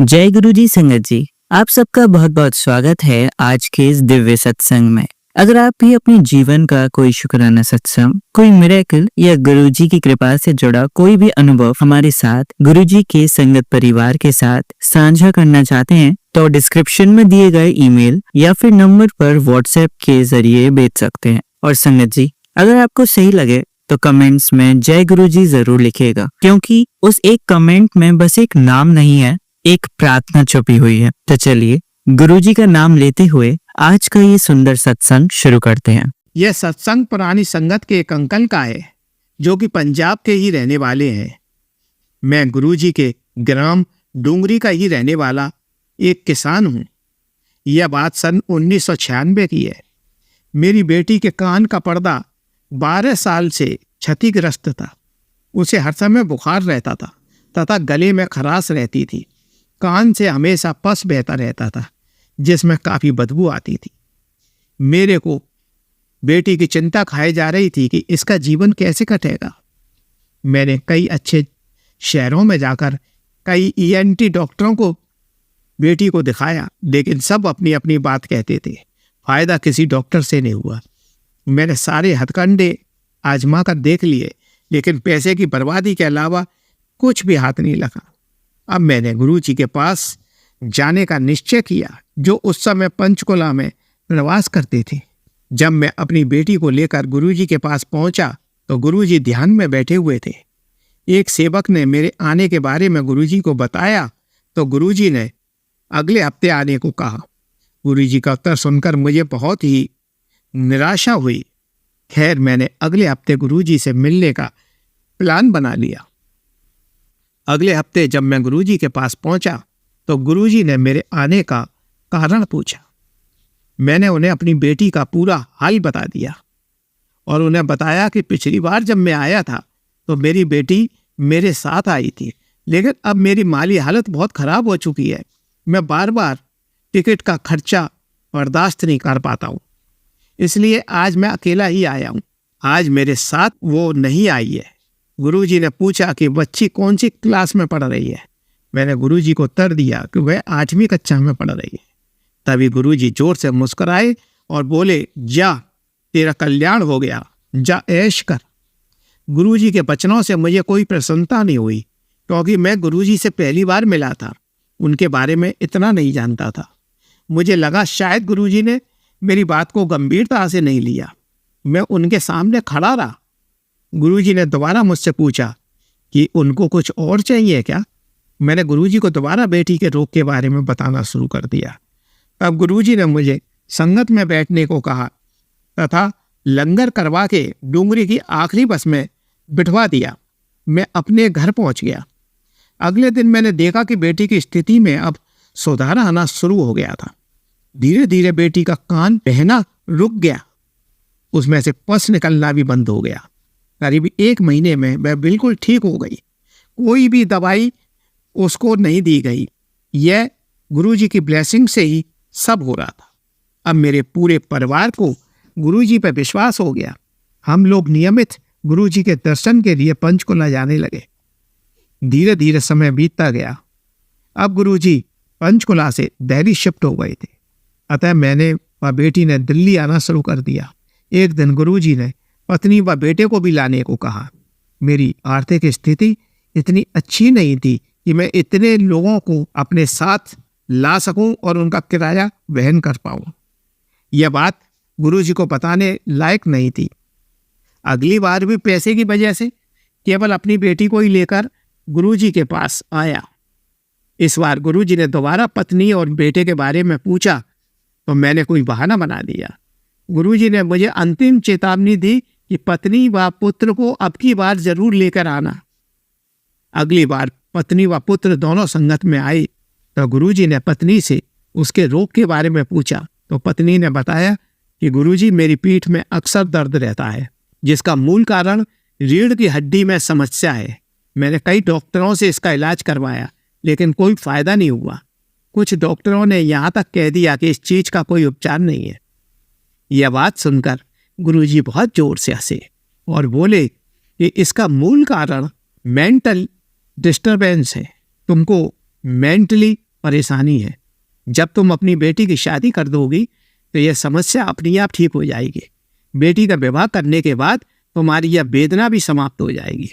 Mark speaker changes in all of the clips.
Speaker 1: जय गुरु जी संगत जी, आप सबका बहुत बहुत स्वागत है आज के इस दिव्य सत्संग में। अगर आप भी अपने जीवन का कोई शुक्राना सत्संग, कोई मिरेकल या गुरु जी की कृपा से जुड़ा कोई भी अनुभव हमारे साथ गुरु जी के संगत परिवार के साथ साझा करना चाहते हैं तो डिस्क्रिप्शन में दिए गए ईमेल या फिर नंबर पर व्हाट्सएप के जरिए भेज सकते हैं। और संगत जी, अगर आपको सही लगे तो कमेंट्स में जय गुरु जी जरूर लिखिएगा, क्योंकि उस एक कमेंट में बस एक नाम नहीं है, एक प्रार्थना छुपी हुई है। तो चलिए गुरुजी का नाम लेते हुए आज का ये सुंदर सत्संग शुरू करते हैं।
Speaker 2: यह सत्संग पुरानी संगत के एक अंकल का है जो कि पंजाब के ही रहने वाले हैं। मैं गुरुजी के ग्राम डूंगरी का ही रहने वाला एक किसान हूँ। यह बात सन 1996 की है। मेरी बेटी के कान का पर्दा 12 साल से क्षतिग्रस्त था। उसे हर समय बुखार रहता था तथा गले में खराश रहती थी। कान से हमेशा पस बहता रहता था जिसमें काफ़ी बदबू आती थी। मेरे को बेटी की चिंता खाई जा रही थी कि इसका जीवन कैसे कटेगा। मैंने कई अच्छे शहरों में जाकर कई ईएनटी डॉक्टरों को बेटी को दिखाया, लेकिन सब अपनी अपनी बात कहते थे। फ़ायदा किसी डॉक्टर से नहीं हुआ। मैंने सारे हथकंडे आजमा कर देख लिए, लेकिन पैसे की बर्बादी के अलावा कुछ भी हाथ नहीं लगा। अब मैंने गुरुजी के पास जाने का निश्चय किया, जो उस समय पंचकुला में प्रवास करते थे। जब मैं अपनी बेटी को लेकर गुरुजी के पास पहुंचा तो गुरुजी ध्यान में बैठे हुए थे। एक सेवक ने मेरे आने के बारे में गुरुजी को बताया तो गुरुजी ने अगले हफ्ते आने को कहा। गुरुजी का उत्तर सुनकर मुझे बहुत ही निराशा हुई। खैर, मैंने अगले हफ्ते गुरुजी से मिलने का प्लान बना लिया। अगले हफ्ते जब मैं गुरुजी के पास पहुंचा तो गुरुजी ने मेरे आने का कारण पूछा। मैंने उन्हें अपनी बेटी का पूरा हाल बता दिया और उन्हें बताया कि पिछली बार जब मैं आया था तो मेरी बेटी मेरे साथ आई थी, लेकिन अब मेरी माली हालत बहुत खराब हो चुकी है। मैं बार बार टिकट का खर्चा बर्दाश्त नहीं कर पाता हूँ, इसलिए आज मैं अकेला ही आया हूँ। आज मेरे साथ वो नहीं आई है। गुरुजी ने पूछा कि बच्ची कौन सी क्लास में पढ़ रही है। मैंने गुरुजी को उत्तर दिया कि वह 8वीं कक्षा में पढ़ रही है। तभी गुरुजी जोर से मुस्कुराए और बोले, जा, तेरा कल्याण हो गया, जा ऐश कर। गुरुजी के वचनों से मुझे कोई प्रसन्नता नहीं हुई, क्योंकि मैं गुरुजी से पहली बार मिला था। उनके बारे में इतना नहीं जानता था। मुझे लगा शायद गुरुजी ने मेरी बात को गंभीरता से नहीं लिया। मैं उनके सामने खड़ा रहा। गुरुजी ने दोबारा मुझसे पूछा कि उनको कुछ और चाहिए क्या। मैंने गुरुजी को दोबारा बेटी के रोग के बारे में बताना शुरू कर दिया। तब गुरुजी ने मुझे संगत में बैठने को कहा तथा लंगर करवा के डूंगरी की आखिरी बस में बिठवा दिया। मैं अपने घर पहुंच गया। अगले दिन मैंने देखा कि बेटी की स्थिति में अब सुधार आना शुरू हो गया था। धीरे धीरे बेटी का कान बहना रुक गया, उसमें से पस निकलना भी बंद हो गया। करीब 1 महीने में वह बिल्कुल ठीक हो गई। कोई भी दवाई उसको नहीं दी गई। यह गुरुजी की ब्लेसिंग से ही सब हो रहा था। अब मेरे पूरे परिवार को गुरुजी पर विश्वास हो गया। हम लोग नियमित गुरुजी के दर्शन के लिए पंचकुला जाने लगे। धीरे धीरे समय बीतता गया। अब गुरुजी पंचकुला से दिल्ली शिफ्ट हो गए थे, अतः मैंने व बेटी ने दिल्ली आना शुरू कर दिया। एक दिन गुरुजी ने पत्नी व बेटे को भी लाने को कहा। मेरी आर्थिक स्थिति इतनी अच्छी नहीं थी कि मैं इतने लोगों को अपने साथ ला सकूं और उनका किराया वहन कर पाऊं। यह बात गुरुजी को बताने लायक नहीं थी। अगली बार भी पैसे की वजह से केवल अपनी बेटी को ही लेकर गुरुजी के पास आया। इस बार गुरुजी ने दोबारा पत्नी और बेटे के बारे में पूछा तो मैंने कोई बहाना बना दिया। गुरुजी ने मुझे अंतिम चेतावनी दी कि पत्नी व पुत्र को अब की बार जरूर लेकर आना। अगली बार पत्नी व पुत्र दोनों संगत में आए तो गुरुजी ने पत्नी से उसके रोग के बारे में पूछा तो पत्नी ने बताया कि गुरुजी, मेरी पीठ में अक्सर दर्द रहता है, जिसका मूल कारण रीढ़ की हड्डी में समस्या है। मैंने कई डॉक्टरों से इसका इलाज करवाया, लेकिन कोई फायदा नहीं हुआ। कुछ डॉक्टरों ने यहाँ तक कह दिया कि इस चीज का कोई उपचार नहीं है। यह बात सुनकर गुरुजी बहुत जोर से हंसे और बोले कि इसका मूल कारण मेंटल डिस्टर्बेंस है। तुमको मेंटली परेशानी है। जब तुम अपनी बेटी की शादी कर दोगी तो यह समस्या अपने आप ठीक हो जाएगी। बेटी का विवाह करने के बाद तुम्हारी यह वेदना भी समाप्त हो जाएगी।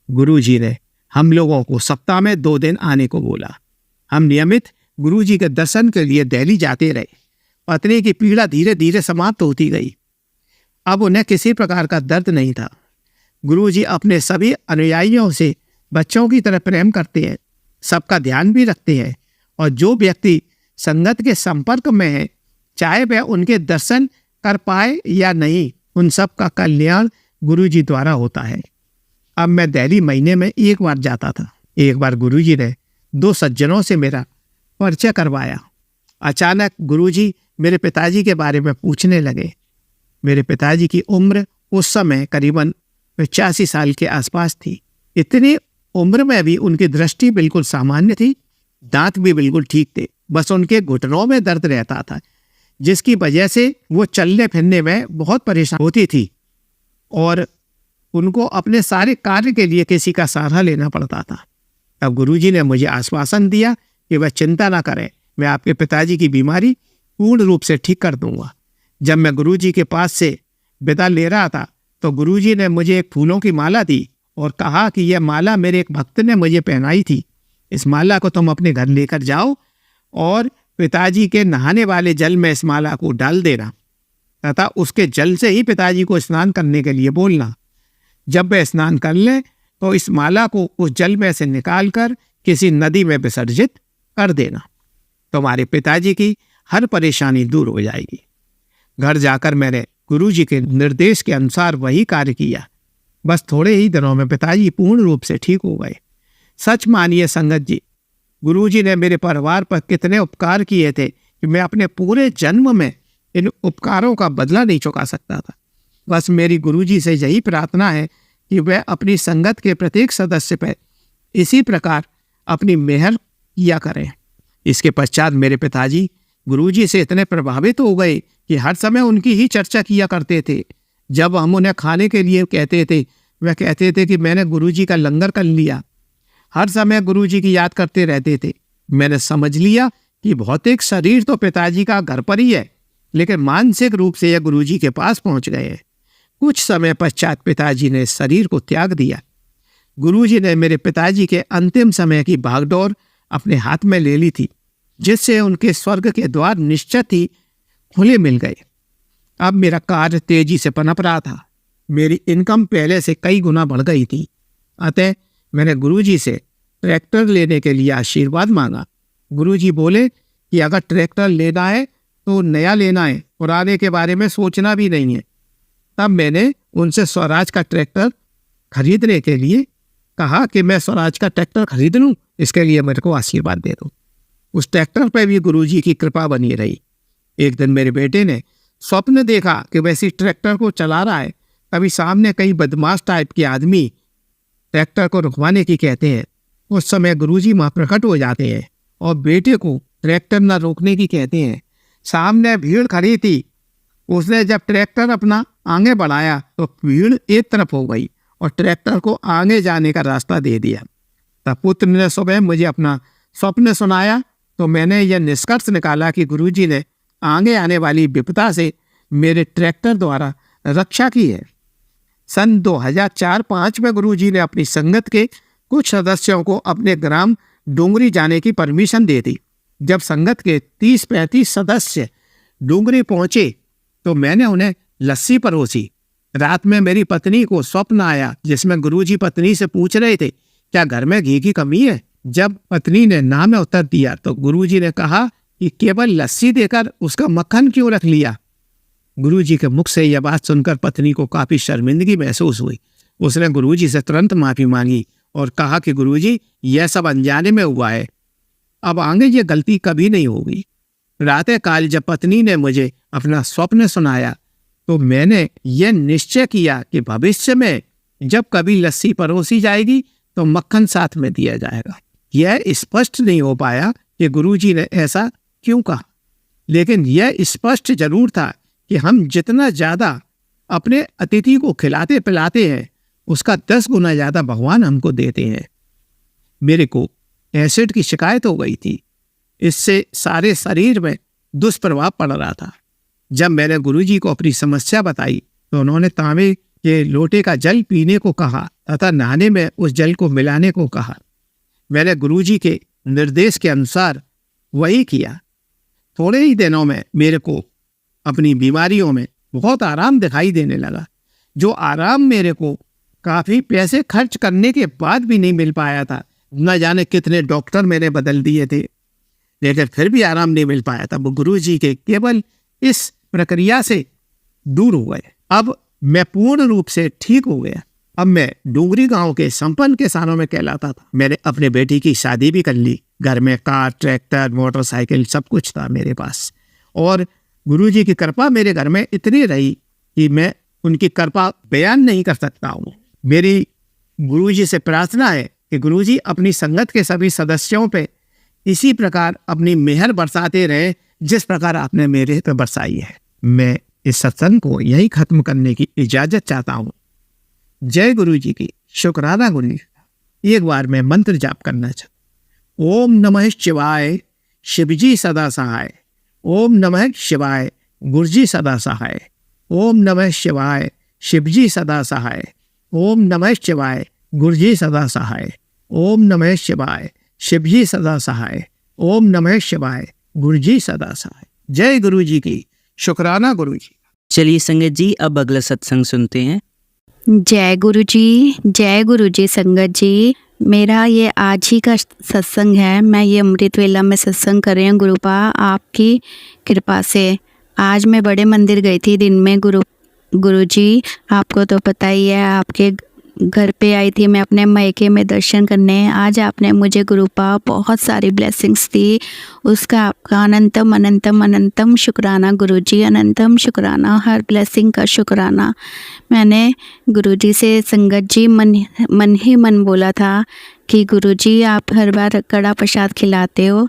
Speaker 2: गुरुजी ने हम लोगों को सप्ताह में 2 दिन आने को बोला। हम नियमित गुरुजी के दर्शन के लिए दिल्ली जाते रहे। पत्नी की पीड़ा धीरे धीरे समाप्त होती गई। अब उन्हें किसी प्रकार का दर्द नहीं था। गुरुजी अपने सभी अनुयायियों से बच्चों की तरह प्रेम करते हैं, सबका ध्यान भी रखते हैं, और जो व्यक्ति संगत के संपर्क में है, चाहे वह उनके दर्शन कर पाए या नहीं, उन सब का कल्याण गुरुजी द्वारा होता है। अब मैं दिल्ली महीने में 1 बार जाता था। एक बार गुरुजी ने 2 सज्जनों से मेरा परिचय करवाया। अचानक गुरुजी मेरे पिताजी के बारे में पूछने लगे। मेरे पिताजी की उम्र उस समय करीबन 85 साल के आसपास थी। इतनी उम्र में भी उनकी दृष्टि बिल्कुल सामान्य थी, दांत भी बिल्कुल ठीक थे। बस उनके घुटनों में दर्द रहता था, जिसकी वजह से वो चलने फिरने में बहुत परेशान होती थी और उनको अपने सारे कार्य के लिए किसी का सहारा लेना पड़ता था। तब गुरुजी ने मुझे आश्वासन दिया कि वह चिंता ना करें, मैं आपके पिताजी की बीमारी पूर्ण रूप से ठीक कर दूंगा। जब मैं गुरुजी के पास से विदा ले रहा था तो गुरुजी ने मुझे एक फूलों की माला दी और कहा कि यह माला मेरे एक भक्त ने मुझे पहनाई थी। इस माला को तुम अपने घर लेकर जाओ और पिताजी के नहाने वाले जल में इस माला को डाल देना तथा उसके जल से ही पिताजी को स्नान करने के लिए बोलना। जब वे स्नान कर लें तो इस माला को उस जल में से निकालकर किसी नदी में विसर्जित कर देना। तुम्हारे पिताजी की हर परेशानी दूर हो जाएगी। घर जाकर मैंने गुरुजी के निर्देश के अनुसार वही कार्य किया। बस थोड़े ही दिनों में पिताजी पूर्ण रूप से ठीक हो गए। सच मानिए संगत जी, गुरुजी ने मेरे परिवार पर कितने उपकार किए थे कि मैं अपने पूरे जन्म में इन उपकारों का बदला नहीं चुका सकता था। बस मेरी गुरुजी से यही प्रार्थना है कि वह अपनी संगत के प्रत्येक सदस्य पर इसी प्रकार अपनी मेहर किया करें। इसके पश्चात मेरे पिताजी गुरुजी से इतने प्रभावित हो गए कि हर समय उनकी ही चर्चा किया करते थे। जब हम उन्हें खाने के लिए कहते थे, वह कहते थे कि मैंने गुरुजी का लंगर कर लिया। हर समय गुरुजी की याद करते रहते थे। मैंने समझ लिया कि भौतिक शरीर तो पिताजी का घर पर ही है, लेकिन मानसिक रूप से यह गुरुजी के पास पहुंच गए हैं। कुछ समय पश्चात पिताजी ने शरीर को त्याग दिया। गुरुजी ने मेरे पिताजी के अंतिम समय की भागदौड़ अपने हाथ में ले ली थी, जिससे उनके स्वर्ग के द्वार निश्चित ही खुले मिल गए। अब मेरा कार्य तेजी से पनप रहा था। मेरी इनकम पहले से कई गुना बढ़ गई थी। अतः मैंने गुरुजी से ट्रैक्टर लेने के लिए आशीर्वाद मांगा। गुरुजी बोले कि अगर ट्रैक्टर लेना है तो नया लेना है, पुराने के बारे में सोचना भी नहीं है। तब मैंने उनसे स्वराज का ट्रैक्टर खरीदने के लिए कहा कि मैं स्वराज का ट्रैक्टर खरीद लूँ, इसके लिए मेरे को आशीर्वाद दे दो। उस ट्रैक्टर पर भी गुरुजी की कृपा बनी रही। एक दिन मेरे बेटे ने स्वप्न देखा कि वैसी ट्रैक्टर को चला रहा है। कभी सामने कई बदमाश टाइप के आदमी ट्रैक्टर को रुकवाने की कहते हैं। उस समय गुरुजी वहाँ प्रकट हो जाते हैं और बेटे को ट्रैक्टर न रोकने की कहते हैं। सामने भीड़ खड़ी थी। उसने जब ट्रैक्टर अपना आगे बढ़ाया तो भीड़ एक तरफ हो गई और ट्रैक्टर को आगे जाने का रास्ता दे दिया। तब पुत्र ने सुबह मुझे अपना स्वप्न सुनाया तो मैंने यह निष्कर्ष निकाला कि गुरुजी ने आगे आने वाली विपदा से मेरे ट्रैक्टर द्वारा रक्षा की है। सन 2004-05 में गुरुजी ने अपनी संगत के कुछ सदस्यों को अपने ग्राम डोंगरी जाने की परमिशन दे दी। जब संगत के 30-35 सदस्य डोंगरी पहुंचे तो मैंने उन्हें लस्सी परोसी। रात में मेरी पत्नी को स्वप्न आया जिसमें गुरुजी पत्नी से पूछ रहे थे, क्या घर में घी की कमी है? जब पत्नी ने ना में उत्तर दिया तो गुरुजी ने कहा कि केवल लस्सी देकर उसका मक्खन क्यों रख लिया? गुरुजी के मुख से यह बात सुनकर पत्नी को काफी शर्मिंदगी महसूस हुई। उसने गुरुजी से तुरंत माफी मांगी और कहा कि गुरुजी, यह सब अनजाने में हुआ है, अब आगे ये गलती कभी नहीं होगी। रातें काल जब पत्नी ने मुझे अपना स्वप्न सुनाया तो मैंने यह निश्चय किया कि भविष्य में जब कभी लस्सी परोसी जाएगी तो मक्खन साथ में दिया जाएगा। यह स्पष्ट नहीं हो पाया कि गुरुजी ने ऐसा क्यों कहा, लेकिन यह स्पष्ट जरूर था कि हम जितना ज्यादा अपने अतिथि को खिलाते पिलाते हैं उसका 10 गुना ज्यादा भगवान हमको देते हैं। मेरे को एसिड की शिकायत हो गई थी। इससे सारे शरीर में दुष्प्रभाव पड़ रहा था। जब मैंने गुरुजी को अपनी समस्या बताई तो उन्होंने तांबे के लोटे का जल पीने को कहा तथा नहाने में उस जल को मिलाने को कहा। मैंने गुरुजी के निर्देश के अनुसार वही किया। थोड़े ही दिनों में मेरे को अपनी बीमारियों में बहुत आराम दिखाई देने लगा, जो आराम मेरे को काफ़ी पैसे खर्च करने के बाद भी नहीं मिल पाया था। न जाने कितने डॉक्टर मैंने बदल दिए थे, लेकिन फिर भी आराम नहीं मिल पाया था। वो गुरुजी के केवल इस प्रक्रिया से दूर हो गए। अब मैं पूर्ण रूप से ठीक हो गया। अब मैं डूंगरी गांव के संपन्न किसानों में कहलाता था। मैंने अपने बेटी की शादी भी कर ली। घर में कार, ट्रैक्टर, मोटरसाइकिल सब कुछ था मेरे पास। और गुरुजी की कृपा मेरे घर में इतनी रही कि मैं उनकी कृपा बयान नहीं कर सकता हूँ। मेरी गुरुजी से प्रार्थना है कि गुरुजी अपनी संगत के सभी सदस्यों पे इसी प्रकार अपनी मेहर बरसाते रहे जिस प्रकार आपने मेरे पे बरसाई है। मैं इस सत्संग को यही खत्म करने की इजाजत चाहता हूँ। जय गुरुजी की, शुक्राना गुरुजी का। एक बार मैं मंत्र जाप करना चाहता। ओम नमः शिवाय, शिवजी सदा सहाय। ओम नमः शिवाय, गुरुजी सदा सहाय। ओम नमः शिवाय, शिवजी सदा सहाय। ओम नमः शिवाय, गुरुजी सदा सहाय। ओम नमः शिवाय, शिवजी सदा सहाय। ओम नमः शिवाय, गुरुजी सदा सहाय। जय गुरुजी की, शुक्राना गुरुजी।
Speaker 1: चलिए संगत जी, अब अगला सत्संग सुनते हैं।
Speaker 3: जय गुरु जी संगत जी। मेरा ये आज ही का सत्संग है। मैं ये अमृत वेला में सत्संग कर रही हूँ गुरुपा, आपकी कृपा से। आज मैं बड़े मंदिर गई थी दिन में। गुरु जी आपको तो पता ही है, आपके घर पे आई थी मैं अपने मायके में दर्शन करने। आज आपने मुझे गुरुपा बहुत सारी ब्लेसिंग्स दी, उसका आपका अनंतम अनंतम अनंतम शुक्राना गुरुजी, अनंतम शुक्राना, हर ब्लेसिंग का शुक्राना। मैंने गुरुजी से संगत जी मन ही मन बोला था कि गुरुजी आप हर बार कड़ा प्रसाद खिलाते हो,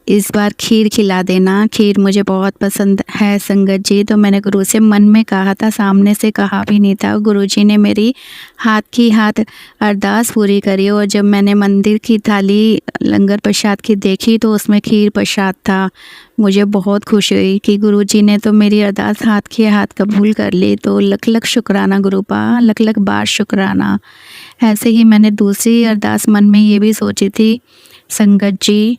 Speaker 3: इस बार खीर खिला देना। खीर मुझे बहुत पसंद है संगत जी। तो मैंने गुरु से मन में कहा था, सामने से कहा भी नहीं था। गुरुजी ने मेरी हाथ अरदास पूरी करी। और जब मैंने मंदिर की थाली लंगर प्रसाद की देखी तो उसमें खीर प्रसाद था। मुझे बहुत खुशी हुई कि गुरुजी ने तो मेरी अरदास हाथ कबूल कर ली। तो लख लख शुक्राना गुरुपा, लख लख बार शुक्राना। ऐसे ही मैंने दूसरी अरदास मन में ये भी सोची थी संगत जी।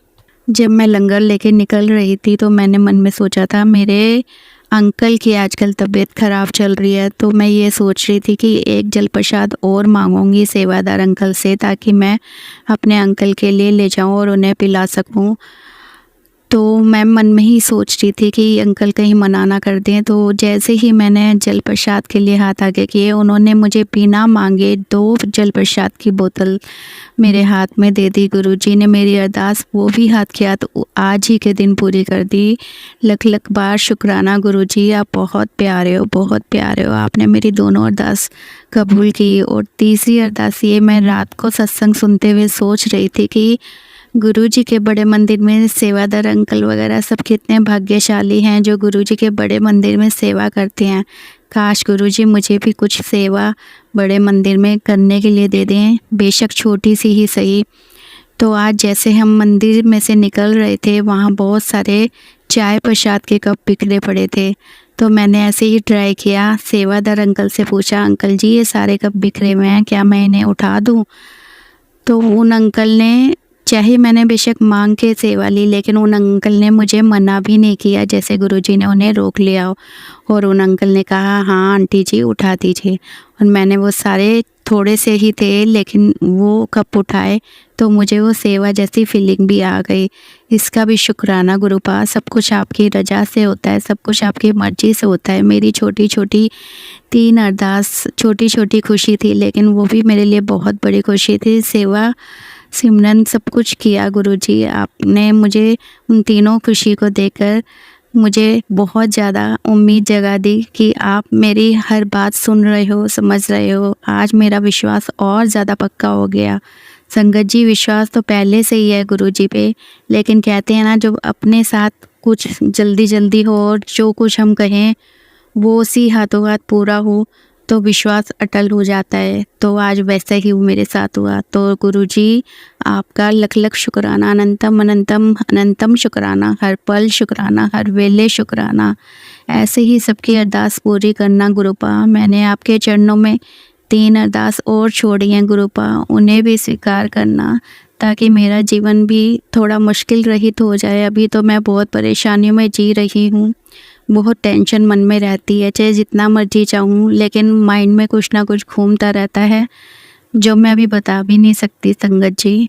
Speaker 3: जब मैं लंगर लेके निकल रही थी तो मैंने मन में सोचा था, मेरे अंकल की आजकल तबीयत ख़राब चल रही है, तो मैं ये सोच रही थी कि एक जल प्रसाद और मांगूंगी सेवादार अंकल से, ताकि मैं अपने अंकल के लिए ले जाऊं और उन्हें पिला सकूं। तो मैं मन में ही सोच रही थी कि अंकल कहीं मना ना कर दें। तो जैसे ही मैंने जल प्रसाद के लिए हाथ आगे किए, उन्होंने मुझे बिना मांगे 2 जल प्रसाद की बोतल मेरे हाथ में दे दी। गुरुजी ने मेरी अरदास वो भी हाथ किया तो आज ही के दिन पूरी कर दी। लख लख बार शुक्राना गुरुजी, आप बहुत प्यारे हो, बहुत प्यारे हो। आपने मेरी दोनों अरदास कबूल की। और तीसरी अरदास ये, मैं रात को सत्संग सुनते हुए सोच रही थी कि गुरुजी के बड़े मंदिर में सेवादार अंकल वगैरह सब कितने भाग्यशाली हैं जो गुरुजी के बड़े मंदिर में सेवा करते हैं। काश गुरुजी मुझे भी कुछ सेवा बड़े मंदिर में करने के लिए दे दें, बेशक छोटी सी ही सही। तो आज जैसे हम मंदिर में से निकल रहे थे, वहाँ बहुत सारे चाय प्रसाद के कप बिखरे पड़े थे। तो मैंने ऐसे ही ट्राई किया, सेवादार अंकल से पूछा, अंकल जी ये सारे कप बिखरे हुए हैं, क्या मैं इन्हें उठा दूँ? तो उन अंकल ने, चाहे मैंने बेशक मांग के सेवा ली, लेकिन उन अंकल ने मुझे मना भी नहीं किया, जैसे गुरुजी ने उन्हें रोक लिया। और उन अंकल ने कहा, हाँ आंटी जी उठा दीजिए। और मैंने वो सारे, थोड़े से ही थे लेकिन वो कप उठाए तो मुझे वो सेवा जैसी फीलिंग भी आ गई। इसका भी शुक्राना गुरुपा। सब कुछ आपकी रजा से होता है, सब कुछ आपकी मर्जी से होता है। मेरी छोटी छोटी 3 अरदास छोटी छोटी खुशी थी, लेकिन वो भी मेरे लिए बहुत बड़ी खुशी थी। सेवा, सिमरन सब कुछ किया गुरुजी। आपने मुझे उन तीनों खुशी को देकर मुझे बहुत ज़्यादा उम्मीद जगा दी कि आप मेरी हर बात सुन रहे हो, समझ रहे हो। आज मेरा विश्वास और ज़्यादा पक्का हो गया। संगत जी विश्वास तो पहले से ही है गुरुजी पे, लेकिन कहते हैं ना, जब अपने साथ कुछ जल्दी जल्दी हो और जो कुछ हम कहें वो उसी हाथों हाथ पूरा हो, तो विश्वास अटल हो जाता है। तो आज वैसा ही मेरे साथ हुआ। तो गुरुजी आपका लख लख शुक्राना, अनंतम अनंतम अनंतम शुक्राना, हर पल शुक्राना, हर वेले शुक्राना। ऐसे ही सबकी अरदास पूरी करना गुरुपा। मैंने आपके चरणों में 3 अरदास और छोड़ी हैं गुरुपा, उन्हें भी स्वीकार करना ताकि मेरा जीवन भी थोड़ा मुश्किल रहित हो जाए। अभी तो मैं बहुत परेशानियों में जी रही हूँ, बहुत टेंशन मन में रहती है, चाहे जितना मर्जी चाहूँ लेकिन माइंड में कुछ ना कुछ घूमता रहता है जो मैं अभी बता भी नहीं सकती संगत जी।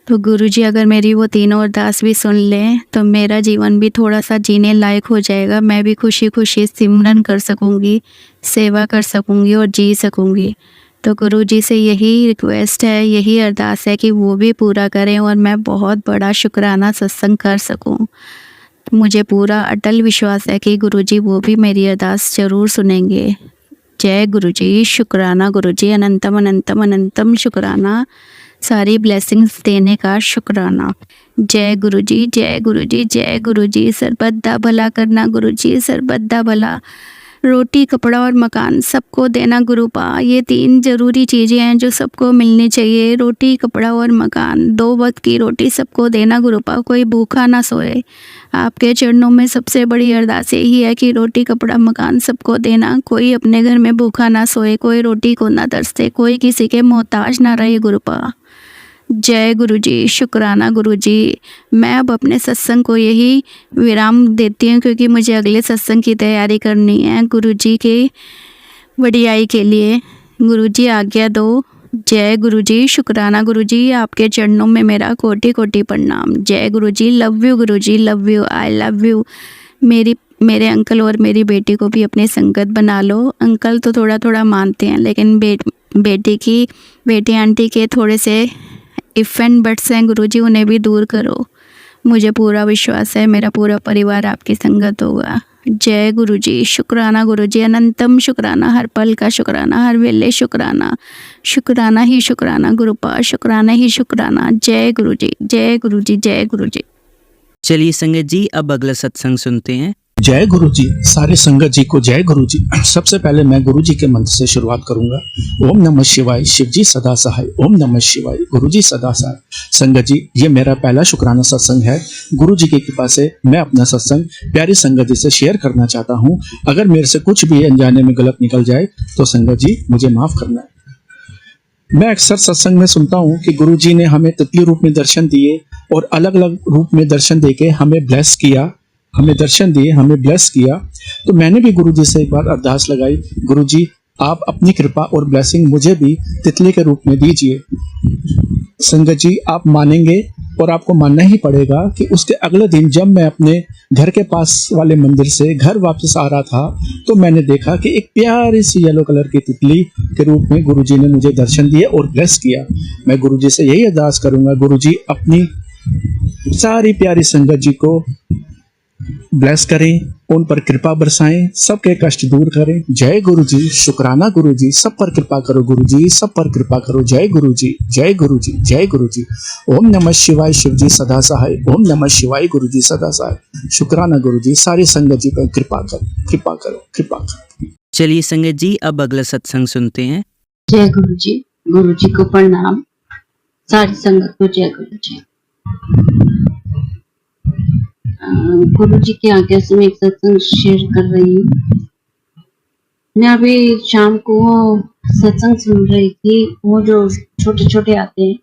Speaker 3: तो गुरुजी अगर मेरी वो तीनों अरदास भी सुन लें तो मेरा जीवन भी थोड़ा सा जीने लायक हो जाएगा। मैं भी खुशी खुशी सिमरन कर सकूँगी, सेवा कर सकूँगी और जी सकूँगी। तो गुरुजी से यही रिक्वेस्ट है, यही अरदास है कि वो भी पूरा करें और मैं बहुत बड़ा शुक्राना सत्संग कर सकूँ। मुझे पूरा अटल विश्वास है कि गुरुजी वो भी मेरी अरदास ज़रूर सुनेंगे। जय गुरुजी, शुक्राना गुरुजी, अनंतम अनंतम अनंतम शुक्राना, सारी ब्लेसिंग्स देने का शुक्राना। जय गुरुजी, जय गुरुजी, जय गुरुजी। सरबत्ता भला करना गुरुजी, सरबत्ता भला। रोटी कपड़ा और मकान सबको देना गुरुपा। ये 3 ज़रूरी चीज़ें हैं जो सबको मिलनी चाहिए। रोटी कपड़ा और मकान, 2 वक्त की रोटी सबको देना गुरुपा, कोई भूखा ना सोए। आपके चरणों में सबसे बड़ी अरदास यही है कि रोटी कपड़ा मकान सबको देना, कोई अपने घर में भूखा ना सोए, कोई रोटी को ना तरसे, कोई किसी के मोहताज ना रहे गुरुपा। जय गुरुजी, शुक्राना गुरुजी। मैं अब अपने सत्संग को यही विराम देती हूँ क्योंकि मुझे अगले सत्संग की तैयारी करनी है गुरुजी के वडियाई के लिए। गुरुजी आज्ञा दो। जय गुरुजी, शुक्राना गुरुजी, आपके चरणों में मेरा कोटि कोटि प्रणाम। जय Guruji, love you Guruji, love you, I love you. मेरे अंकल और मेरी बेटी को भी अपनी संगत बना लो। अंकल तो थोड़ा थोड़ा मानते हैं लेकिन बेटी आंटी के थोड़े से इफ एंड बट्स हैं गुरुजी, उन्हें भी दूर करो। मुझे पूरा विश्वास है मेरा पूरा परिवार आपकी संगत होगा। जय गुरुजी, शुक्राना गुरुजी, अनंतम शुक्राना, हर पल का शुक्राना, हर वेले शुक्राना, शुक्राना ही शुक्राना गुरुपा, शुक्राना ही शुक्राना। जय गुरुजी, जय गुरुजी, जय गुरुजी।
Speaker 1: चलिए संगत जी, अब अगला सत्संग सुनते हैं।
Speaker 4: जय गुरु जी। सारे संगत जी को जय गुरु जी। सबसे पहले मैं गुरु जी के मंत्र से शुरुआत करूंगा। ओम नमः शिवाय, शिव जी सदा सहाय। ओम नमः शिवाय, गुरु जी सदा सहाय। संगत जी, ये मेरा पहला शुक्राना सत्संग है। गुरु जी की कृपा से मैं अपना सत्संग प्यारी संगत जी से शेयर करना चाहता हूँ। अगर मेरे से कुछ भी अनजाने में गलत निकल जाए तो संगत जी मुझे माफ करना है। मैं अक्सर सत्संग में सुनता हूँ कि गुरु जी ने हमें तितली रूप में दर्शन दिए और अलग अलग रूप में दर्शन देके हमें ब्लेस किया, हमें दर्शन दिए, हमें ब्लेस किया। तो मैंने भी गुरुजी से एक बार अरदास लगाई, गुरुजी आप अपनी कृपा और ब्लेसिंग मुझे भी तितली के रूप में दीजिए। संगत जी, आप मानेंगे और आपको मानना ही पड़ेगा कि उसके अगले दिन जब मैं अपने घर के पास वाले मंदिर से घर वापस आ रहा था तो मैंने देखा कि एक प्यारी सी येलो कलर की तितली के रूप में गुरुजी ने मुझे दर्शन दिए और ब्लेस किया। मैं गुरुजी से यही अरदास करूंगा, गुरुजी अपनी सारी प्यारी संगत जी को ब्लेस करें, उन पर कृपा बरसाएं, सबके कष्ट दूर करें। जय गुरु जी, शुक्राना गुरु जी, सब पर कृपा करो गुरु जी, सब पर कृपा करो। जय गुरु जी, जय गुरु जी, जय गुरु जी। ओम नमः शिवाय, शिव जी सदा सहाय। ओम नमः शिवाय, गुरु जी सदा सहाय। शुक्राना गुरु जी, सारी संगत जी पर कृपा करो, कृपा करो, कृपा करो।
Speaker 1: चलिए संगत जी, अब अगला सत्संग सुनते हैं।
Speaker 5: जय गुरु जी को प्रणाम, सारी संगत को जय गुरु जी। गुरु जी की आज्ञा से मैं एक सत्संग शेयर कर रही हूँ। मैं अभी शाम को सत्संग सुन रही थी, वो जो छोटे छोटे आते हैं,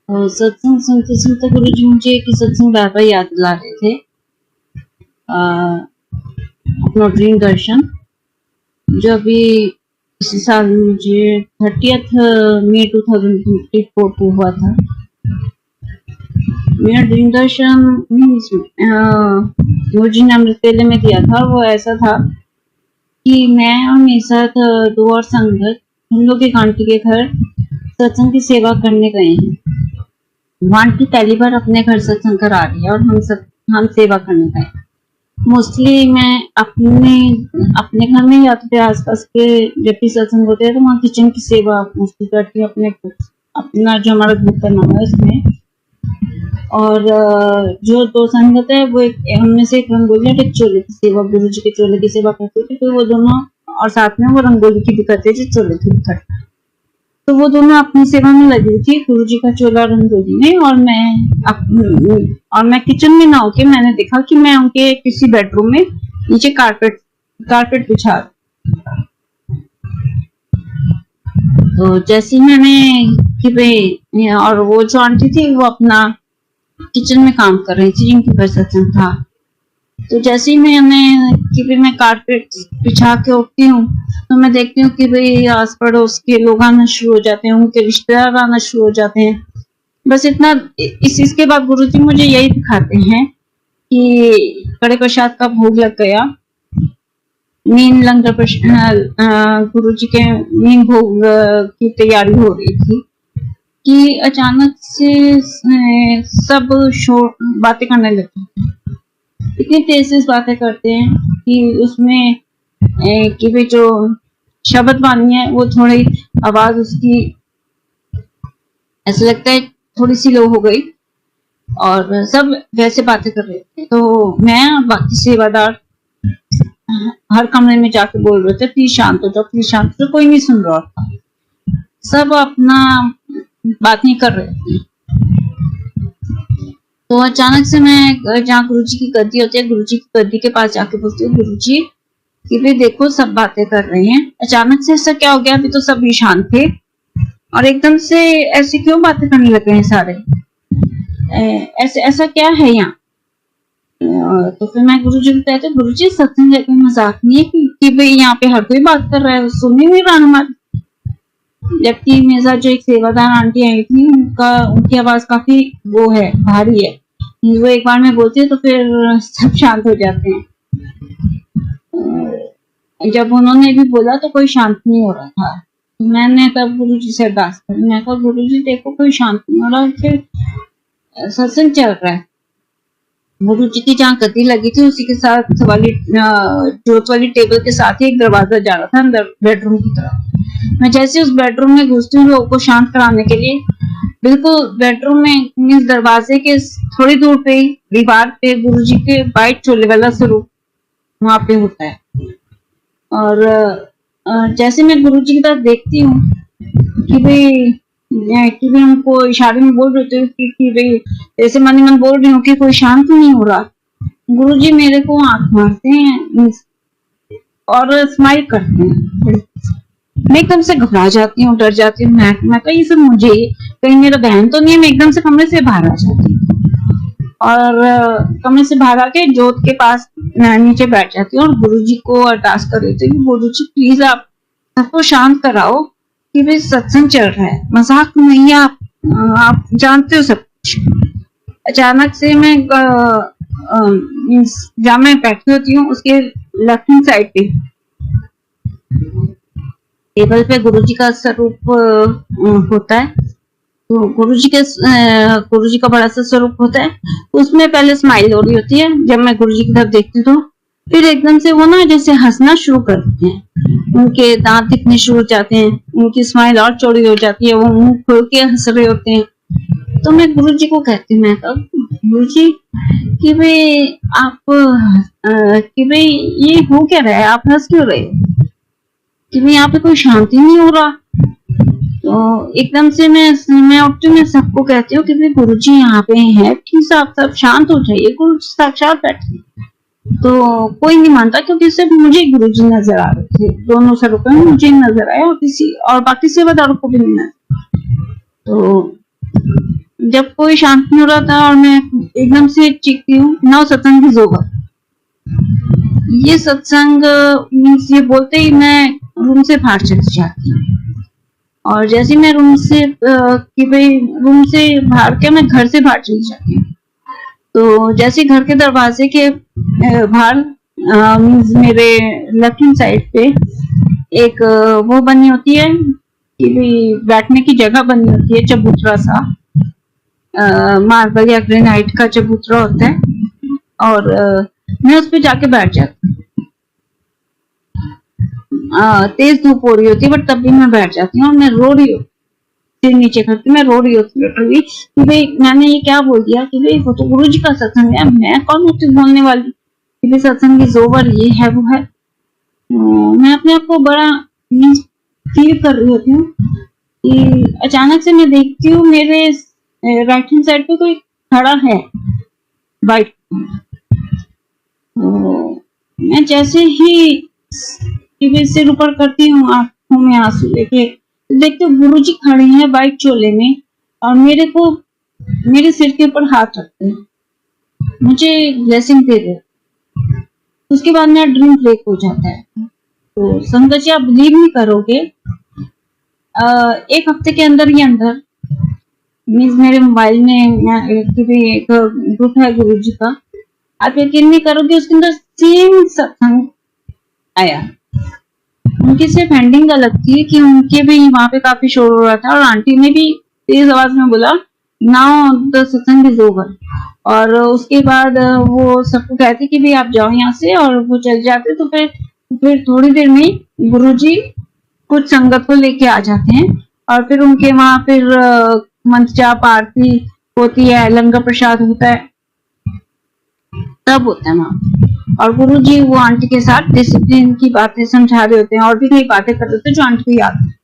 Speaker 5: तो सत्संग सुनते सुनते गुरु जी मुझे एक सत्संग बार बार याद दिला रहे थे। अपना ड्रीम दर्शन जो अभी इसी साल मुझे 30 मई 2024 को हुआ था। मेरा ड्रीम दर्शन गुरु जी ने अमृत वेले में दिया था। वो ऐसा था कि मैं और मेरे साथ 2 और संगत हम लोग एक आंटी के घर सत्संग की सेवा करने गए हैं। वो आंटी पहली बार अपने घर सत्संग करा रही है और हम सेवा करने गए। मोस्टली मैं अपने घर में या तो आसपास के जब भी सत्संग होते हैं तो वहाँ किचन की सेवा मोस्टली करती हूँ, अपना जो हमारा ग्रुप का नाम है उसमें। और जो 2 संगत है वो हमने से एक रंगोली एक चोले की सेवा, गुरु जी के चोले की सेवा करते थे। तो वो दोनों और साथ में वो रंगोली की भी करते थे, चोले की भी करते। तो वो दोनों अपनी सेवा में लगी थी, गुरुजी का चोला रंगोली में, और मैं किचन में ना होके मैंने देखा कि मैं उनके किसी बेडरूम में नीचे कारपेट बिछा। तो जैसे मैंने कि भाई, और वो जो आंटी थी वो अपना किचन में काम कर रही थी जिनकी घर सत्संग था। तो जैसे ही मैं कारपेट बिछा के उठती हूँ तो मैं देखती हूँ कि भाई आस पड़ोस के लोग आना शुरू हो जाते हैं, उनके रिश्तेदार आना शुरू हो जाते हैं। बस इतना। इसके बाद गुरुजी मुझे यही दिखाते हैं कि कड़े प्रसाद का भोग लग गया, मेन लंगर गुरुजी के मेन भोग की तैयारी हो रही थी कि अचानक से सब शोर बातें करने लगे। इतनी तेज से बातें करते हैं कि उसमें कि भाई जो शब्द वाणी है वो थोड़ी आवाज उसकी ऐसा लगता है थोड़ी सी लो हो गई, और सब वैसे बातें कर रहे थे। तो मैं बाकी सेवादार हर कमरे में जाके बोल रहे थे प्लीज शांत हो जाओ, प्लीज शांत हो जाओ। कोई नहीं सुन रहा था, सब अपना बात नहीं कर रहे थे। तो अचानक से मैं जहाँ गुरुजी की गद्दी होती है, गुरुजी की गद्दी के पास जाके बोलती हूँ गुरुजी कि भाई देखो सब बातें कर रहे हैं, अचानक से ऐसा क्या हो गया? अभी तो सब भी शांत थे और एकदम से ऐसे क्यों बातें करने लगे हैं सारे? ऐसा क्या है यहाँ? तो फिर मैं गुरुजी को कहते गुरुजी सत्संग है, कोई मजाक नहीं है कि भाई यहाँ पे हर कोई बात कर रहा है, सुन ही नहीं रहा हमारी। जबकि मेरे साथ जो एक सेवादार आंटी आई थी उनकी आवाज काफी वो है, भारी है। वो एक बार में बोलती है तो फिर सब शांत हो जाते हैं। जब उन्होंने भी बोला तो कोई शांत नहीं हो रहा था। मैंने तब गुरुजी से अरदास करी, मैं कहा गुरुजी देखो कोई शांत नहीं हो रहा, फिर सत्संग चल रहा है। गुरुजी की जहाँ गद्दी लगी थी उसी के साथ जोत वाली टेबल के साथ ही एक दरवाजा जा रहा था अंदर बेडरूम की तरफ। मैं जैसे उस बेडरूम में घुसती हूँ लोगों को शांत कराने के लिए, बिल्कुल बेडरूम में इस दरवाजे के थोड़ी दूर पे ही दीवार पे गुरुजी के वाइट चोले वाला स्वरूप वहां पे होता है। और जैसे मैं गुरुजी की तरफ देखती हूँ कि भाई उनको इशारे में बोल रहे थे कि भाई ऐसे मन ही मन बोल रही हूँ कि कोई शांत नहीं हो रहा। गुरुजी मेरे को आंख मारते हैं और स्माइल करते हैं। मैं एकदम से घबरा जाती हूँ, डर जाती हूँ। मैं कहीं सब मुझे कहीं मेरा बहन तो नहीं है। मैं एकदम से कमरे से बाहर आ जाती हूँ और कमरे से बाहर आके जोत के पास नीचे बैठ जाती हूँ और गुरुजी को अरदास कर रही थी कि गुरुजी प्लीज आप सबको शांत कराओ कि भाई सत्संग चल रहा है, मजाक नहीं है, आप जानते हो सब कुछ। अचानक से मैं जहाँ मैं बैठी होती हूँ उसके लेफ्ट हैंड साइड पे टेबल पे गुरुजी का स्वरूप होता है। तो गुरुजी का बड़ा सा स्वरूप होता है। उसमें पहले स्माइल हो रही होती है जब मैं गुरुजी की तरफ देखती हूँ, तो फिर एकदम से वो ना जैसे हंसना शुरू कर देते हैं, उनके दांत दिखने शुरू हो जाते हैं, उनकी स्माइल और चौड़ी हो जाती है, वो मुंह खोल के हंस रहे होते हैं। तो मैं गुरुजी को कहती हूँ, मैं गुरुजी कि भाई आप कि भाई ये हो क्या रहा है, आप हंस क्यों रहे हो, कि भाई यहाँ पे कोई शांति नहीं हो रहा। तो एकदम से मैं उठती हूँ, मैं सबको कहती हूँ कि भाई गुरुजी यहाँ पे हैं, प्लीज आप सब शांत हो जाइए, गुरुजी साक्षात बैठे। तो कोई नहीं मानता क्योंकि सिर्फ मुझे गुरुजी नजर आ रहे थे, दोनों स्वरूप में मुझे नजर आया और बाकी सेवादारों को भी नहीं नजर। तो जब कोई शांत नहीं हो रहा था और मैं एकदम से चीखती हूँ, नाउ सत्संग इज ओवर। ये सत्संग मीन्स ये बोलते ही मैं रूम से बाहर चली जाती हूँ। और जैसे मैं रूम से बाहर क्या, मैं घर से बाहर चली जाती हूँ। तो जैसे घर के दरवाजे के बाहर मेरे लेफ्ट हैंड साइड पे एक वो बनी होती है कि बैठने की जगह बनी होती है, चबूतरा सा, मार्बल या ग्रेनाइट का चबूतरा होता है, और मैं उस पे जाके बैठ जाती हूँ। तेज धूप हो रही होती है बट तब भी मैं बैठ जाती हूँ और मैं रो रही हूँ, सिर नीचे करती मैं रो रही होती हूँ कि भाई मैंने ये क्या बोल दिया, कि भाई वो तो गुरुजी का सत्संग है, मैं कौन होती बोलने वाली कि भाई सत्संग इज ओवर, ये है वो है। मैं अपने आप को बड़ा फील कर रही होती हूँ कि अचानक से मैं देखती हूँ मेरे राइट हैंड साइड पे कोई खड़ा है बाइक। तो मैं जैसे ही टीवी सिर ऊपर करती हूँ, आंखों में आंसू लेके देखते हो गुरुजी खड़े हैं बाइक चोले में और मेरे को मेरे सिर के ऊपर हाथ रखते हैं, मुझे ब्लेसिंग दे रहे। उसके बाद मेरा ड्रीम ब्रेक हो जाता है। तो संगत जी, आप बिलीव नहीं करोगे, एक हफ्ते के अंदर ही अंदर मीन्स मेरे मोबाइल में एक ग्रुप है गुरुजी का, आप यकीन नहीं करोगे उसके अंदर सेम सत्संग आया। उनकी सिर्फ एंडिंग अलग थी कि उनके भी वहां पे काफी शोर हो रहा था और आंटी ने भी तेज आवाज में बोला नाउ द सत्संग इज ओवर। और उसके बाद वो सबको कहते कि भाई आप जाओ यहाँ से, और वो चल जाते। तो फिर थोड़ी देर में गुरुजी कुछ संगत को लेके आ जाते हैं और फिर उनके वहां फिर मंत्र जाप आरती होती है, लंगर प्रसाद होता है, तब होता है वहां। और गुरुजी वो आंटी के साथ डिसिप्लिन की बातें समझा रहे होते हैं और भी कई बातें कर रहे होते हैं जो आंटी को याद है।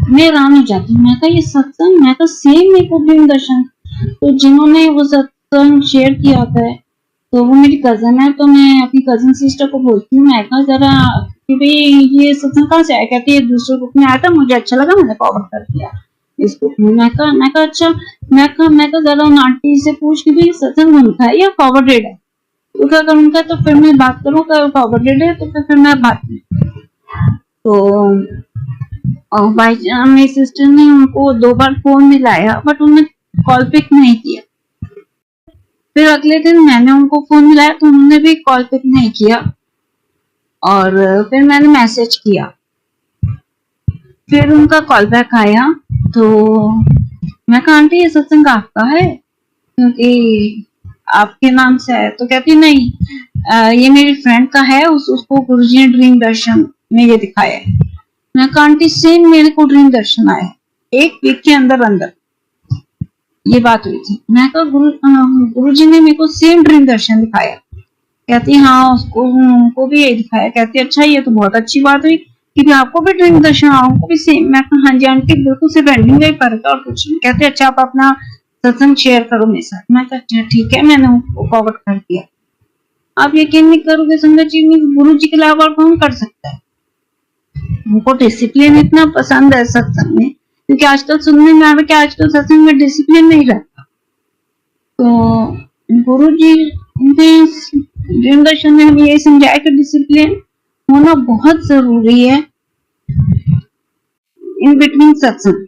Speaker 5: मैं हैरान हो जाती हूँ, मैं कहा ये सत्संग, मैं कहा सेम मेरे को भी दर्शन। तो जिन्होंने वो सत्संग शेयर किया होता है तो वो मेरी कजन है, तो मैं अपनी कजन सिस्टर को बोलती हूँ, मैं कहा जरा कि भाई ये सत्संग कहाँ से आया? कहती है दूसरे ग्रुप में आया था, मुझे अच्छा लगा, मैंने फॉरवर्ड कर दिया इस ग्रुप में। मैं कहा अच्छा, मैं कहा जरा उन आंटी से पूछ कि भाई सत्संग उनका है या फॉरवर्डेड है? तो क्या करूँ उनका, तो फिर मैं बात करूँ फॉरवर्डेड है तो फिर मैं बात करूँ। तो भाई मेरी सिस्टर ने उनको 2 बार फोन मिलाया बट उन्होंने कॉल पिक नहीं किया। फिर अगले दिन मैंने उनको फोन मिलाया तो उन्होंने भी कॉल पिक नहीं किया। और फिर मैंने मैसेज किया, फिर उनका कॉल बैक आया। तो मैं कहा आंटी ये सत्संग आपका है क्योंकि आपके नाम से है? तो कहती नहीं, ये मेरी फ्रेंड का है, उसको गुरुजी ने ड्रीम दर्शन में ये दिखाया है। मैं कहा आंटी सेम मेरे को ड्रीम दर्शन आया, 1 वीक के अंदर अंदर ये बात हुई थी। मैं कहा गुरुजी ने मेरे को सेम ड्रीम दर्शन दिखाया। कहती हाँ उनको भी ये दिखाया। कहती अच्छा ये तो बहुत अच्छी बात हुई कि आपको भी ड्रीम दर्शन आया, उनको भी सेम। मैं कहा हाँ जी आंटी बिल्कुल सिर्फ एंडिंग का ही फर्क है और कुछ नहीं। कहते अच्छा आप अपना सत्संग शेयर करो मेरे साथ। मैं कहा ठीक है, मैंने उनको फॉरवर्ड कर दिया। आप यकीन नहीं करोगे संगत जी, गुरुजी के अलावा और कौन कर सकता है? उनको डिसिप्लिन इतना पसंद है सत्संग में, क्योंकि आजकल सुनने में आ रहा है कि आजकल सत्संग में डिसिप्लिन नहीं रहता। तो गुरुजी ने ड्रीम दर्शन में हमें ये समझाया कि डिसिप्लिन होना बहुत जरूरी है इन बिटवीन सत्संग।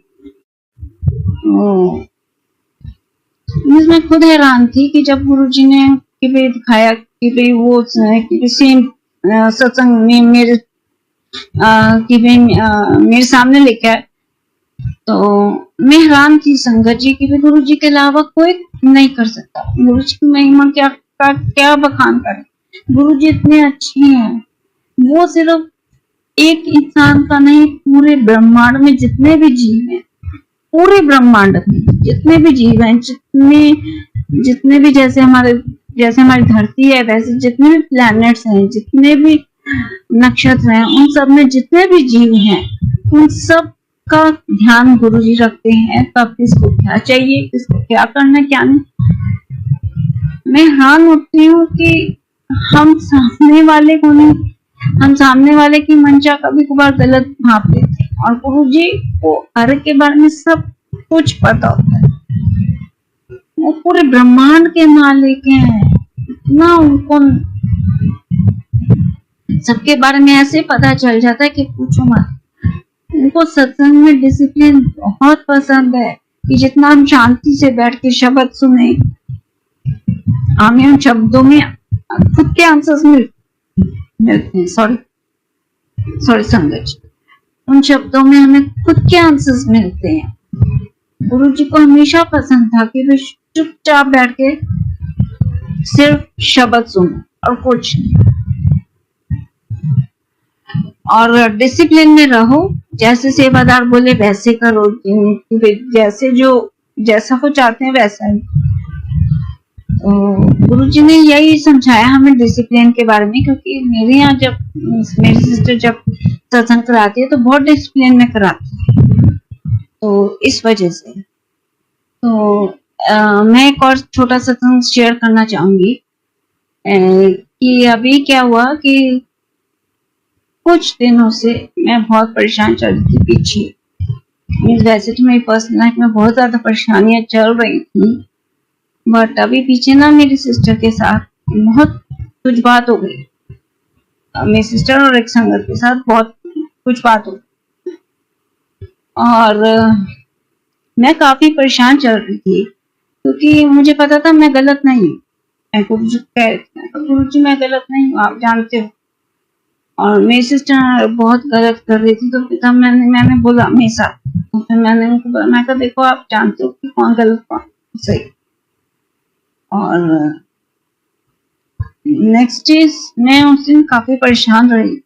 Speaker 5: मैं खुद हैरान थी कि जब गुरुजी ने कि भाई दिखाया कि भाई वो सेम सत्संग में मेरे कि भाई मेरे सामने लेके आए, तो मैं हैरान थी संगत जी कि गुरु जी के अलावा कोई नहीं कर सकता। गुरु जी की महिमा क्या बखान करे। गुरु जी इतने अच्छे हैं, वो सिर्फ एक इंसान का नहीं, पूरे ब्रह्मांड में जितने भी जीव हैं, पूरे ब्रह्मांड में जितने भी जीव हैं, जितने भी जैसे हमारी धरती है वैसे जितने भी प्लैनेट्स हैं, जितने भी नक्षत्र हैं, उन सब में जितने भी जीव हैं, उन सब का ध्यान गुरुजी रखते हैं। कब किसको क्या चाहिए, किसको क्या करना क्या नहीं। मैं हैरान होती हूँ कि हम सामने वाले की मंशा कभी कभार गलत भाप लेते हैं और गुरुजी को हर के बारे में सब कुछ पता होता है। वो पूरे ब्रह्मांड के मालिक हैं, इतना उनको सबके बारे में ऐसे पता चल जाता है कि पूछो मत। उनको सत्संग में डिसिप्लिन बहुत पसंद है कि जितना हम शांति से बैठ के शब्द सुने, हमें उन शब्दों में खुद के आंसर्स मिलते हैं। सॉरी संगत जी, उन शब्दों में हमें खुद के आंसर्स मिलते हैं। गुरुजी को हमेशा पसंद था कि वे चुपचाप बैठ के सिर्फ शब्द सुनो और कुछ नहीं, और डिसिप्लिन में रहो। जैसे सेवादार बोले वैसे करो, जैसा वो चाहते हैं वैसा ही। तो गुरुजी ने यही समझाया हमें डिसिप्लिन के बारे में, क्योंकि मेरे यहाँ जब मेरी सिस्टर जब सत्संग कराती है तो बहुत डिसिप्लिन में कराती है, तो इस वजह से तो मैं एक और छोटा सत्संग शेयर करना चाहूंगी कि अभी क्या हुआ कि कुछ दिनों से मैं बहुत परेशान चल रही थी पीछे। वैसे तो मेरी पर्सनल लाइफ में बहुत ज्यादा परेशानियां चल रही थी, बट अभी पीछे ना मेरी सिस्टर के साथ बहुत कुछ बात हो गई। मेरी सिस्टर और एक संगत के साथ बहुत कुछ बात हो गई और मैं काफी परेशान चल रही थी, क्योंकि मुझे पता था मैं गलत नहीं हूँ। मैं गुरुजी कह रही थी, गुरुजी मैं गलत नहीं हूँ, आप जानते हो। और मेरी सिस्टर बहुत गलत कर रही थी, तो तब मैंने बोला मेरे साथ, तो फिर मैंने उनको बोला, मैं कहा देखो आप जानते हो कि कौन गलत कौन सही। और नेक्स्ट चीज, मैं उस दिन काफी परेशान रही।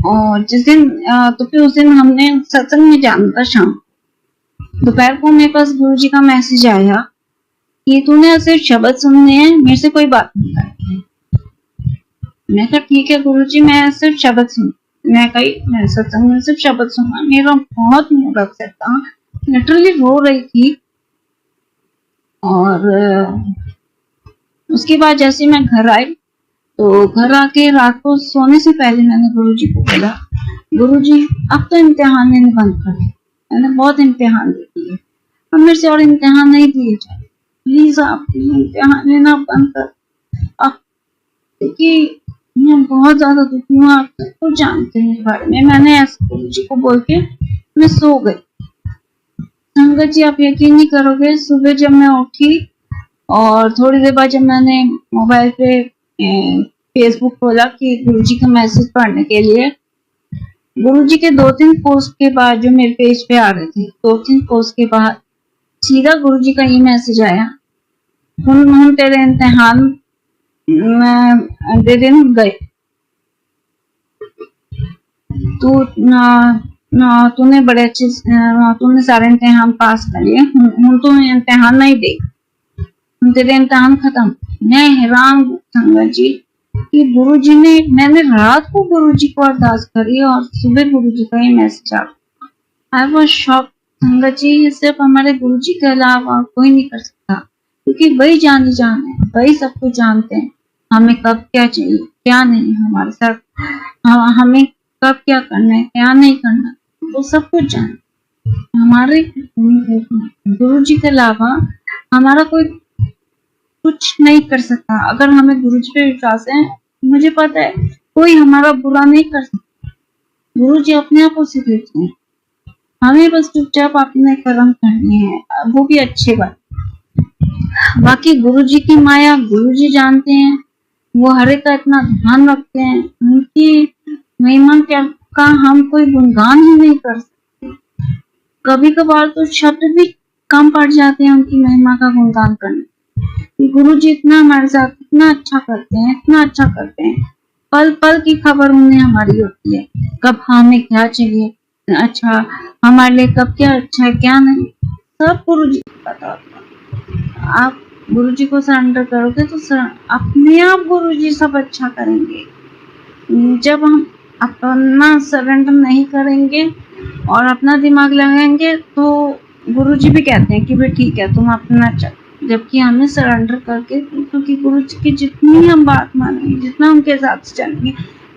Speaker 5: और जिस दिन तो फिर उस दिन हमने सत्संग में जाना था शाम। दोपहर को मेरे पास गुरुजी का मैसेज आया कि तूने सिर्फ शब्द सुनने हैं, मेरे से कोई बात नहीं करनी है। मैं कहा ठीक है गुरुजी, मैं सिर्फ शब्द सुन। मैं कही मैं सत्संग में सिर्फ शब्द सुना। मेरा बहुत मूड अपसेट था, लिटरली रो रही थी। और उसके बाद जैसे मैं घर आई, तो घर आके रात को सोने से पहले मैंने गुरुजी को बोला, गुरुजी अब तो इम्तिहान लेने बंद कर दे, मैंने बहुत इम्तिहान दे दिए, अब मेरे से और इम्तिहान नहीं दिए जाए, प्लीज आप इम्तिहान लेना बंद कर। अब क्योंकि मैं बहुत ज्यादा दुखी हूँ, आप सबको जानते हैं इस बारे में। मैंने ऐसे गुरुजी को बोल के मैं सो गई। संगत जी आप यकीन नहीं करोगे, सुबह जब मैं उठी और थोड़ी देर बाद जब मैंने मोबाइल पे फेसबुक खोला कि गुरुजी का मैसेज पढ़ने के लिए, गुरुजी के 2-3 पोस्ट के बाद जो मेरे पेज पे आ रहे थे, 2-3 पोस्ट के बाद सीधा गुरुजी का ये मैसेज आया, हम तेरे इम्तिहान दे दिन गए, तूने बड़े अच्छे तूने सारे इम्तिहान पास कर लिए, हम तो इम्तिहान नहीं दे, तेरे इम्तिहान खत्म। मैं हैरान संगत जी कि गुरुजी ने, मैंने रात को गुरुजी को अरदास करी और सुबह गुरुजी का ये मैसेज आ गया। आई वाज शॉक संगत जी, ये सिर्फ हमारे गुरुजी के अलावा कोई नहीं कर सकता, क्योंकि वही जान है, वही सब कुछ जानते हैं हमें कब क्या चाहिए क्या नहीं, हमारे साथ हमें कब क्या करना है क्या नहीं करना, वो सब कुछ जानते। हमारे गुरुजी के अलावा हमारा कोई कुछ नहीं कर सकता। अगर हमें गुरुजी पे विश्वास है, मुझे पता है कोई हमारा बुरा नहीं कर सकता। गुरुजी अपने आप उसे देते हैं, हमें बस चुपचाप अपने कर्म करने हैं, वो भी अच्छे बात। बाकी गुरुजी की माया गुरुजी जानते हैं, वो हर एक का इतना ध्यान रखते हैं, उनकी महिमा क्या का हम कोई गुणगान ही नहीं कर सकते। कभी कभार तो शब्द भी कम पड़ जाते हैं उनकी महिमा का गुणगान करने। गुरुजी इतना हमारे साथ इतना अच्छा करते हैं, इतना अच्छा करते हैं, पल पल की खबर उन्हें हमारी होती है, कब हमें क्या चाहिए, अच्छा हमारे लिए कब क्या अच्छा है क्या नहीं, सब गुरुजी को पता होता है। आप गुरुजी को सरेंडर करोगे तो अपने आप गुरुजी सब अच्छा करेंगे। जब हम अपना सरेंडर नहीं करेंगे और अपना दिमाग लगाएंगे तो गुरुजी भी कहते हैं कि भाई ठीक है तुम अपना चल, जबकि हमें सरेंडर करके, क्योंकि गुरुजी की जितनी हम बात मानेंगे, जितना उनके साथ चलेंगे,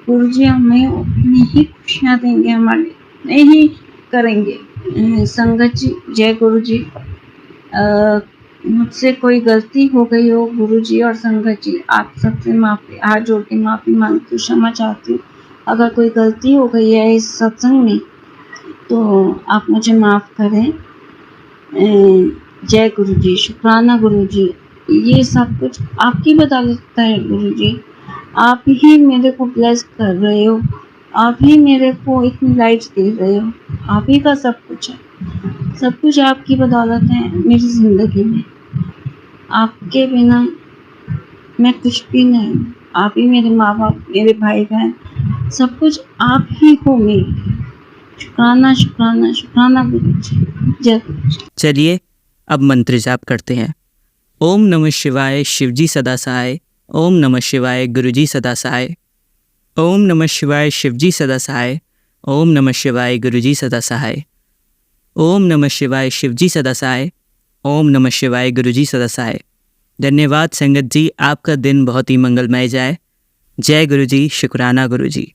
Speaker 5: गुरुजी हमें उतनी ही खुशियाँ देंगे, हमारे नहीं करेंगे। संगत जी, जय गुरुजी। मुझसे कोई गलती हो गई हो गुरुजी और संगत जी, आप सबसे माफी, हाथ जोड़ के माफी मांगती हूँ, क्षमा चाहती हूँ। अगर कोई गलती हो गई है इस सत्संग में तो आप मुझे माफ करें। जय गुरुजी, शुक्राना गुरुजी, ये सब कुछ आपकी बदौलत है गुरुजी, आप ही मेरे को ब्लेस कर रहे हो, आप ही मेरे को इतनी लाइट दे रहे हो, आप ही का सब कुछ है, सब कुछ आपकी बदौलत है मेरी जिंदगी में। आपके बिना मैं कुछ भी नहीं, आप ही मेरे माँ बाप, मेरे भाई बहन, सब कुछ आप ही हो मेरे। शुक्राना शुक्राना शुक्राना गुरुजी, जय गुरुजी।
Speaker 1: चलिए अब मंत्र जाप करते हैं। ओम नमः शिवाय शिवजी सदा सहाय। ओम नमः शिवाय गुरुजी सदा सहाय। ओम नमः शिवाय शिवजी सदा सहाय। ओम नमः शिवाय गुरुजी सदा सहाय। ओम नमः शिवाय शिवजी सदा सहाय। ओम नमः शिवाय गुरुजी सदा सहाय। धन्यवाद संगत जी, आपका दिन बहुत ही मंगलमय जाए। जय गुरुजी, शुक्राना गुरुजी।